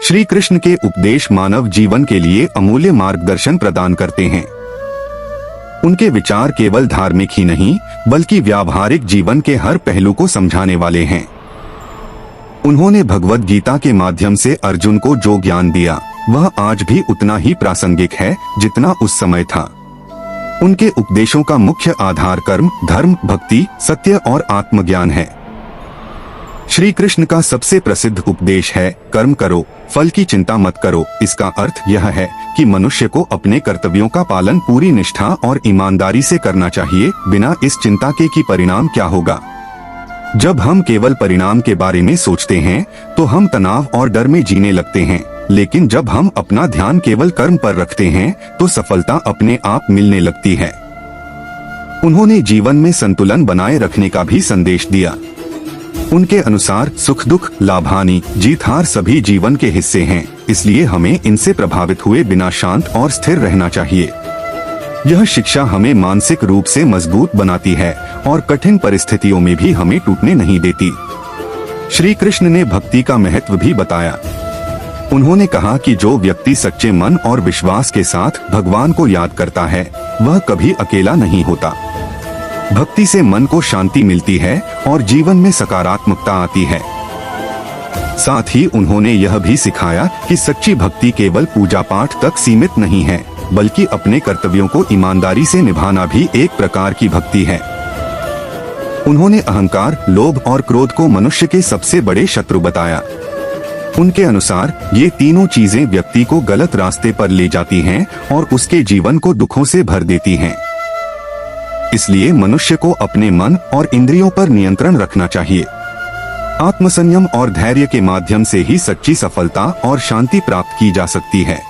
श्री कृष्ण के उपदेश मानव जीवन के लिए अमूल्य मार्गदर्शन प्रदान करते हैं। उनके विचार केवल धार्मिक ही नहीं बल्कि व्यावहारिक जीवन के हर पहलू को समझाने वाले हैं। उन्होंने भगवद गीता के माध्यम से अर्जुन को जो ज्ञान दिया वह आज भी उतना ही प्रासंगिक है जितना उस समय था। उनके उपदेशों का मुख्य आधार कर्म, धर्म, भक्ति, सत्य और आत्मज्ञान है। श्री कृष्ण का सबसे प्रसिद्ध उपदेश है कर्म करो, फल की चिंता मत करो। इसका अर्थ यह है कि मनुष्य को अपने कर्तव्यों का पालन पूरी निष्ठा और ईमानदारी से करना चाहिए, बिना इस चिंता के कि परिणाम क्या होगा। जब हम केवल परिणाम के बारे में सोचते हैं तो हम तनाव और डर में जीने लगते हैं, लेकिन जब हम अपना ध्यान केवल कर्म पर रखते हैं तो सफलता अपने आप मिलने लगती है। उन्होंने जीवन में संतुलन बनाए रखने का भी संदेश दिया। उनके अनुसार सुख दुख, लाभ हानि, जीत हार सभी जीवन के हिस्से हैं, इसलिए हमें इनसे प्रभावित हुए बिना शांत और स्थिर रहना चाहिए। यह शिक्षा हमें मानसिक रूप से मजबूत बनाती है और कठिन परिस्थितियों में भी हमें टूटने नहीं देती। श्री कृष्ण ने भक्ति का महत्व भी बताया। उन्होंने कहा कि जो व्यक्ति सच्चे मन और विश्वास के साथ भगवान को याद करता है वह कभी अकेला नहीं होता। भक्ति से मन को शांति मिलती है और जीवन में सकारात्मकता आती है। साथ ही उन्होंने यह भी सिखाया कि सच्ची भक्ति केवल पूजा पाठ तक सीमित नहीं है, बल्कि अपने कर्तव्यों को ईमानदारी से निभाना भी एक प्रकार की भक्ति है। उन्होंने अहंकार, लोभ और क्रोध को मनुष्य के सबसे बड़े शत्रु बताया। उनके अनुसार ये तीनों चीजें व्यक्ति को गलत रास्ते पर ले जाती हैं और उसके जीवन को दुखों से भर देती हैं। इसलिए मनुष्य को अपने मन और इंद्रियों पर नियंत्रण रखना चाहिए। आत्मसंयम और धैर्य के माध्यम से ही सच्ची सफलता और शांति प्राप्त की जा सकती है।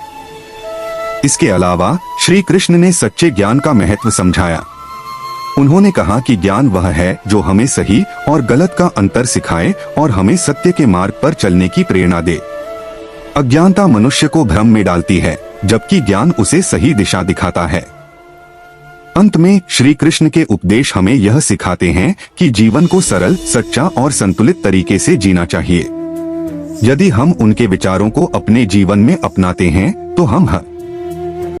इसके अलावा श्री कृष्ण ने सच्चे ज्ञान का महत्व समझाया। उन्होंने कहा कि ज्ञान वह है जो हमें सही और गलत का अंतर सिखाए और हमें सत्य के मार्ग पर चलने की प्रेरणा दे। अज्ञानता मनुष्य को भ्रम में डालती है, जबकि ज्ञान उसे सही दिशा दिखाता है। अंत में श्री कृष्ण के उपदेश हमें यह सिखाते हैं कि जीवन को सरल, सच्चा और संतुलित तरीके से जीना चाहिए। यदि हम उनके विचारों को अपने जीवन में अपनाते हैं तो हम